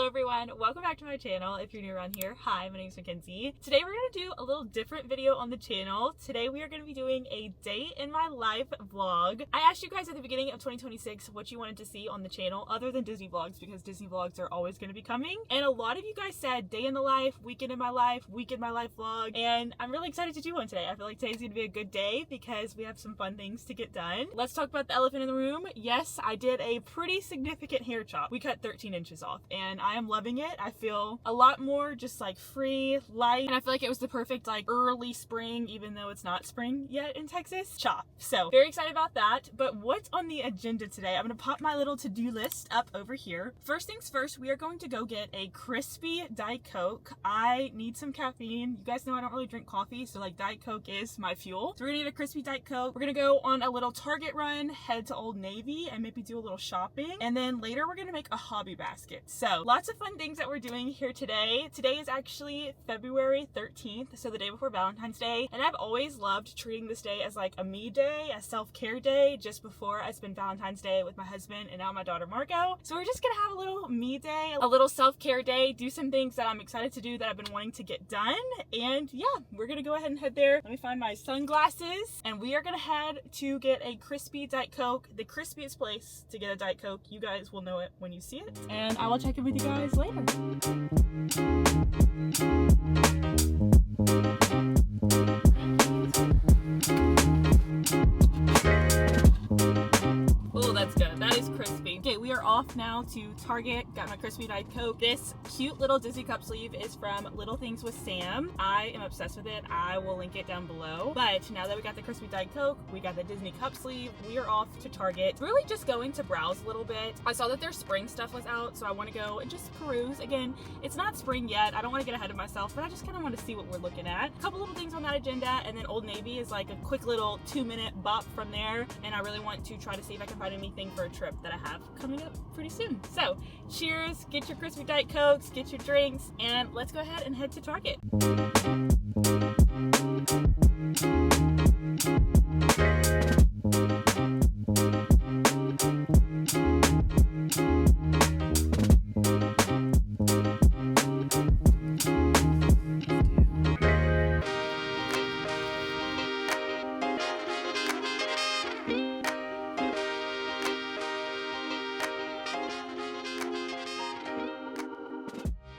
everyone, welcome back to my channel. If you're new around here, hi, my name is Mackenzie. Today we're going to do a little different video on the channel. Today we are going to be doing a day in my life vlog. I asked you guys at the beginning of 2026 what you wanted to see on the channel other than Disney vlogs, because Disney vlogs are always going to be coming. And a lot of you guys said day in the life, weekend in my life, week in my life vlog. And I'm really excited to do one today. I feel like today's going to be a good day because we have some fun things to get done. Let's talk about the elephant in the room. Yes, I did a pretty significant hair chop. We cut 13 inches off and I am loving it. I feel a lot more just like free, light, and I feel like it was the perfect like early spring, even though it's not spring yet in Texas, chop. So very excited about that. But what's on the agenda today? I'm gonna pop my little to-do list up over here. First things first, we are going to go get a crispy Diet Coke. I need some caffeine. You guys know I don't really drink coffee, so like Diet Coke is my fuel. So we're gonna need a crispy Diet Coke. We're gonna go on a little Target run, head to Old Navy, and maybe do a little shopping. And then later we're gonna make a hobby basket. So lots of fun things that we're doing here today. Today is actually February 13th, so the day before Valentine's Day. And I've always loved treating this day as like a me day, a self-care day, just before I spend Valentine's Day with my husband and now my daughter Margot. So we're just gonna have a little me day, a little self-care day, do some things that I'm excited to do that I've been wanting to get done. And yeah, we're gonna go ahead and head there. Let me find my sunglasses. And we are gonna head to get a crispy Diet Coke, the crispiest place to get a Diet Coke. You guys will know it when you see it. And I will check in with you guys later. Oh, that's good. That is crispy. Okay, we are off now to Target. Got my crispy Diet Coke. This cute little Disney cup sleeve is from Little Things with Sam. I am obsessed with it. I will link it down below. But now that we got the crispy Diet Coke, we got the Disney cup sleeve, we are off to Target. Really just going to browse a little bit. I saw that their spring stuff was out, so I want to go and just peruse. Again, it's not spring yet. I don't want to get ahead of myself, but I just kind of want to see what we're looking at. A couple little things on that agenda, and then Old Navy is like a quick little 2-minute bop from there. And I really want to try to see if I can find anything for a trip that I have coming up pretty soon. So cheers, get your crispy Diet Cokes, get your drinks, and let's go ahead and head to Target.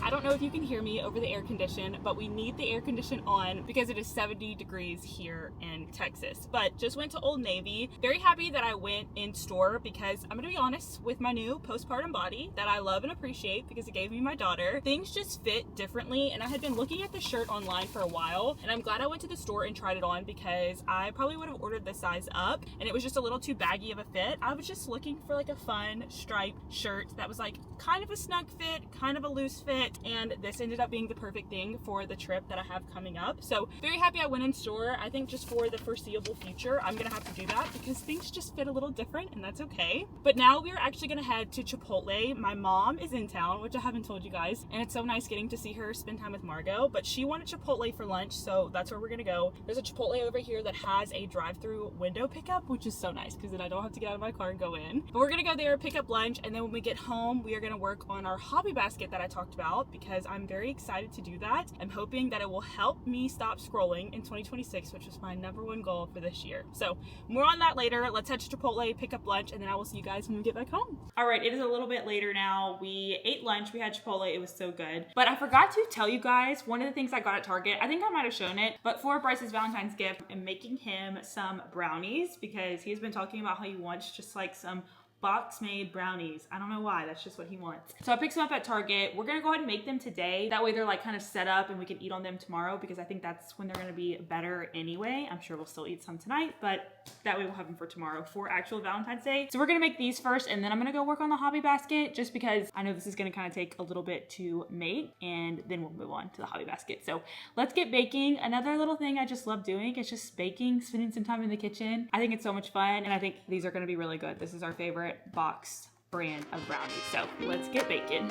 I don't know if you can hear me over the air condition, but we need the air condition on because it is 70 degrees here in Texas. But just went to Old Navy. Very happy that I went in store because I'm gonna be honest, with my new postpartum body that I love and appreciate because it gave me my daughter, things just fit differently. And I had been looking at the shirt online for a while, and I'm glad I went to the store and tried it on because I probably would have ordered the size up and it was just a little too baggy of a fit. I was just looking for like a fun striped shirt that was like kind of a snug fit, kind of a loose fit. And this ended up being the perfect thing for the trip that I have coming up. So very happy I went in store. I think just for the foreseeable future, I'm gonna have to do that because things just fit a little different, and that's okay. But now we are actually gonna head to Chipotle. My mom is in town, which I haven't told you guys, and it's so nice getting to see her spend time with Margot, but she wanted Chipotle for lunch, so that's where we're gonna go. There's a Chipotle over here that has a drive-through window pickup, which is so nice because then I don't have to get out of my car and go in. But we're gonna go there, pick up lunch, and then when we get home, we are gonna work on our hobby basket that I talked about because I'm very excited to do that. I'm hoping that it will help me stop scrolling in 2026, which is my #1 goal for this year. So more on that later. Let's head to Chipotle, pick up lunch, and then I will see you guys when we get back home. All right, it is a little bit later now. We ate lunch, we had Chipotle, it was so good. But I forgot to tell you guys, one of the things I got at Target, I think I might have shown it, but for Bryce's Valentine's gift, I'm making him some brownies because he's been talking about how he wants just like some box-made brownies. I don't know why, that's just what he wants. So I picked some up at Target. We're gonna go ahead and make them today. That way they're like kind of set up and we can eat on them tomorrow because I think that's when they're gonna be better anyway. I'm sure we'll still eat some tonight, but that way we'll have them for tomorrow for actual Valentine's Day. So we're gonna make these first and then I'm gonna go work on the hobby basket just because I know this is gonna kind of take a little bit to make, and then we'll move on to the hobby basket. So let's get baking. Another little thing I just love doing is just baking, spending some time in the kitchen. I think it's so much fun and I think these are gonna be really good. This is our favorite box brand of brownies. So let's get baking.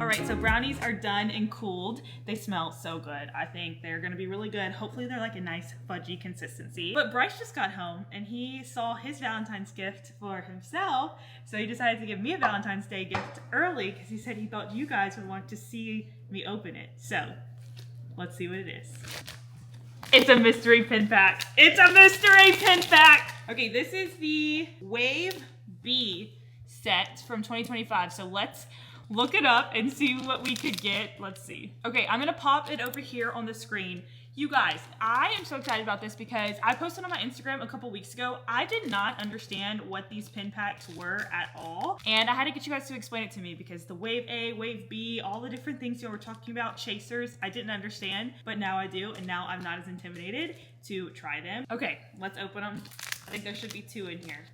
right, so brownies are done and cooled. They smell so good. I think they're gonna be really good. Hopefully they're like a nice fudgy consistency. But Bryce just got home and he saw his Valentine's gift for himself. So he decided to give me a Valentine's Day gift early because he said he thought you guys would want to see me open it. So let's see what it is. It's a mystery pin pack. It's a mystery pin pack. Okay, this is the Wave B set from 2025. So let's look it up and see what we could get. Let's see. Okay, I'm gonna pop it over here on the screen. You guys, I am so excited about this because I posted on my Instagram a couple weeks ago. I did not understand what these pin packs were at all. And I had to get you guys to explain it to me because the Wave A, Wave B, all the different things you were talking about, chasers, I didn't understand, but now I do. And now I'm not as intimidated to try them. Okay, let's open them. I think there should be 2 in here.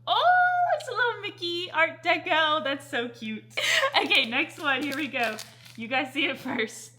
Oh, it's a little Mickey Art Deco. That's so cute. Okay, next one. Here we go. You guys see it first.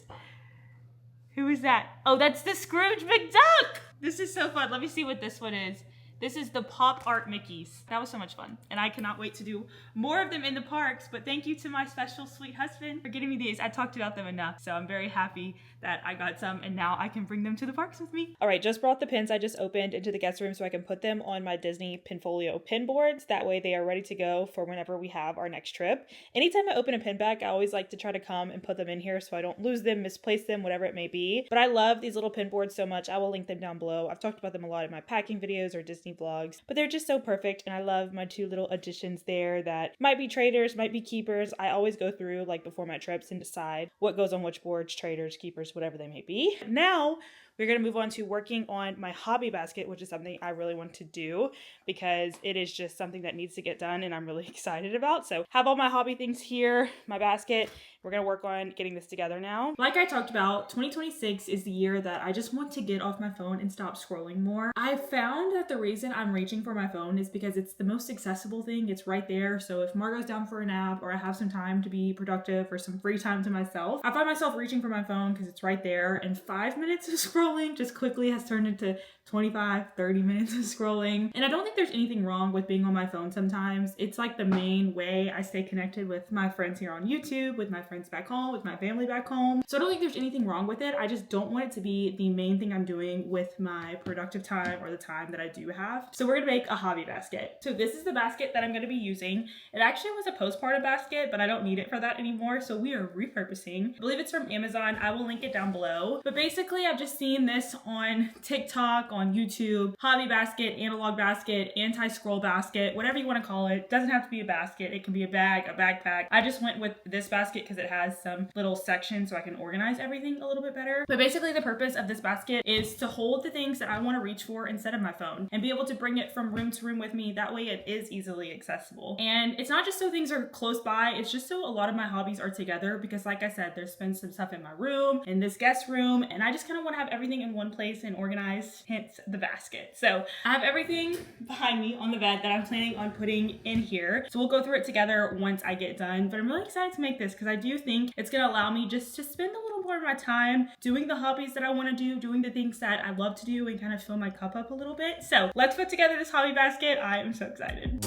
Who is that? Oh, that's the Scrooge McDuck. This is so fun. Let me see what this one is. This is the Pop Art Mickeys. That was so much fun. And I cannot wait to do more of them in the parks. But thank you to my special sweet husband for getting me these. I talked about them enough. So I'm very happy that I got some and now I can bring them to the parks with me. All right, just brought the pins I just opened into the guest room so I can put them on my Disney Pinfolio pin boards. That way they are ready to go for whenever we have our next trip. Anytime I open a pin bag, I always like to try to come and put them in here so I don't lose them, misplace them, whatever it may be. But I love these little pin boards so much. I will link them down below. I've talked about them a lot in my packing videos or Disney vlogs, but they're just so perfect. And I love my 2 little additions there that might be traders, might be keepers. I always go through like before my trips and decide what goes on which boards, traders, keepers, whatever they may be. Now we're going to move on to working on my hobby basket, which is something I really want to do because it is just something that needs to get done and I'm really excited about. So have all my hobby things here, my basket. We're going to work on getting this together now. Like I talked about, 2026 is the year that I just want to get off my phone and stop scrolling more. I found that the reason I'm reaching for my phone is because it's the most accessible thing. It's right there. So if Margot's down for a nap or I have some time to be productive or some free time to myself, I find myself reaching for my phone because it's right there. And 5 minutes of scrolling just quickly has turned into 25, 30 minutes of scrolling. And I don't think there's anything wrong with being on my phone sometimes. It's like the main way I stay connected with my friends here on YouTube, with my friends back home, with my family back home. So I don't think there's anything wrong with it. I just don't want it to be the main thing I'm doing with my productive time or the time that I do have. So we're gonna make a hobby basket. So this is the basket that I'm gonna be using. It actually was a postpartum basket, but I don't need it for that anymore. So we are repurposing. I believe it's from Amazon. I will link it down below. But basically I've just seen this on TikTok, on YouTube, hobby basket, analog basket, anti-scroll basket, whatever you want to call it. It doesn't have to be a basket. It can be a bag, a backpack. I just went with this basket because it has some little sections so I can organize everything a little bit better. But basically the purpose of this basket is to hold the things that I want to reach for instead of my phone and be able to bring it from room to room with me. That way it is easily accessible. And it's not just so things are close by. It's just so a lot of my hobbies are together because like I said, there's been some stuff in my room, in this guest room, and I just kind of want to have everything in one place and organized, hence the basket. So I have everything behind me on the bed that I'm planning on putting in here. So we'll go through it together once I get done. But I'm really excited to make this because I do think it's going to allow me just to spend a little more of my time doing the hobbies that I want to do, doing the things that I love to do and kind of fill my cup up a little bit. So let's put together this hobby basket. I am so excited.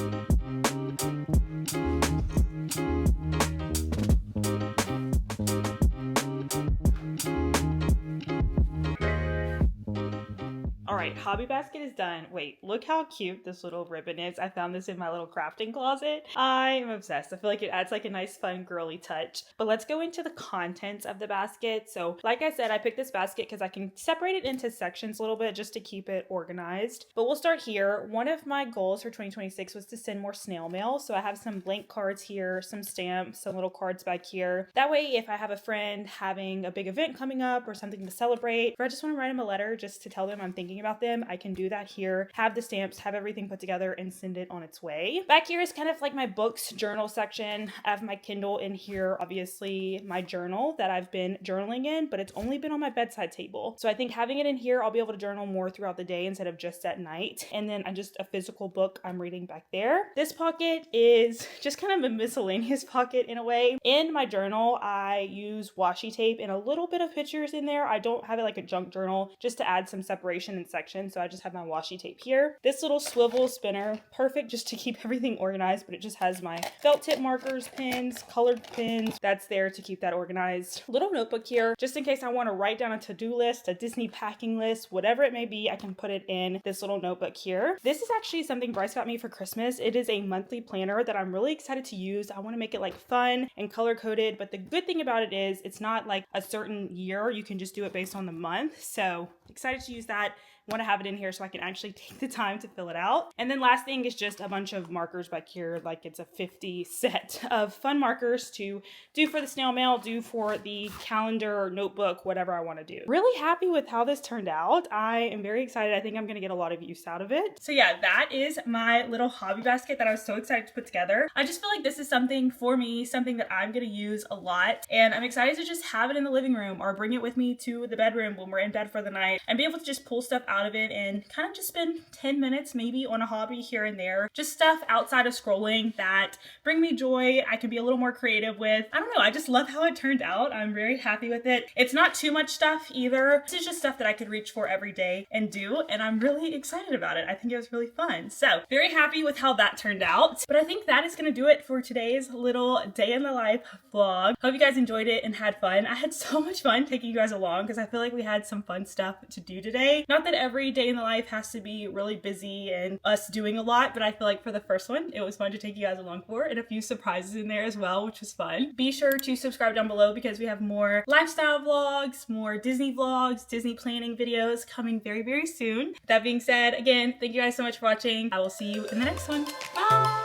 All right, hobby basket is done. Wait, look how cute this little ribbon is. I found this in my little crafting closet. I am obsessed. I feel like it adds like a nice fun girly touch. But let's go into the contents of the basket. So like I said, I picked this basket because I can separate it into sections a little bit just to keep it organized. But we'll start here. One of my goals for 2026 was to send more snail mail. So I have some blank cards here, some stamps, some little cards back here. That way, if I have a friend having a big event coming up or something to celebrate, or I just want to write them a letter just to tell them I'm thinking about them, I can do that here, have the stamps, have everything put together and send it on its way. Back here is kind of like my books journal section. I have my Kindle in here, obviously my journal that I've been journaling in, but it's only been on my bedside table. So I think having it in here, I'll be able to journal more throughout the day instead of just at night. And then just a physical book I'm reading back there. This pocket is just kind of a miscellaneous pocket in a way. In my journal, I use washi tape and a little bit of pictures in there. I don't have it like a junk journal just to add some separation and section section. So I just have my washi tape here. This little swivel spinner, perfect just to keep everything organized, but it just has my felt tip markers, pins, colored pins. That's there to keep that organized. Little notebook here, just in case I want to write down a to-do list, a Disney packing list, whatever it may be, I can put it in this little notebook here. This is actually something Bryce got me for Christmas. It is a monthly planner that I'm really excited to use. I want to make it like fun and color coded, but the good thing about it is it's not like a certain year. You can just do it based on the month. So excited to use that. Want to have it in here so I can actually take the time to fill it out. And then last thing is just a bunch of markers back here, like it's a 50 set of fun markers to do for the snail mail, do for the calendar or notebook, whatever I want to do. Really happy with how this turned out. I am very excited. I think I'm going to get a lot of use out of it. So yeah, that is my little hobby basket that I was so excited to put together. I just feel like this is something for me, something that I'm going to use a lot. And I'm excited to just have it in the living room or bring it with me to the bedroom when we're in bed for the night and be able to just pull stuff out of it and kind of just spend 10 minutes maybe on a hobby here and there. Just stuff outside of scrolling that bring me joy. I can be a little more creative with. I don't know. I just love how it turned out. I'm very happy with it. It's not too much stuff either. This is just stuff that I could reach for every day and do. And I'm really excited about it. I think it was really fun. So very happy with how that turned out. But I think that is going to do it for today's little day in the life vlog. Hope you guys enjoyed it and had fun. I had so much fun taking you guys along because I feel like we had some fun stuff to do today. Not that every day in the life has to be really busy and us doing a lot, but I feel like for the first one, it was fun to take you guys along for, and a few surprises in there as well, which was fun. Be sure to subscribe down below because we have more lifestyle vlogs, more Disney vlogs, Disney planning videos coming very, very soon. That being said, again, thank you guys so much for watching. I will see you in the next one. Bye!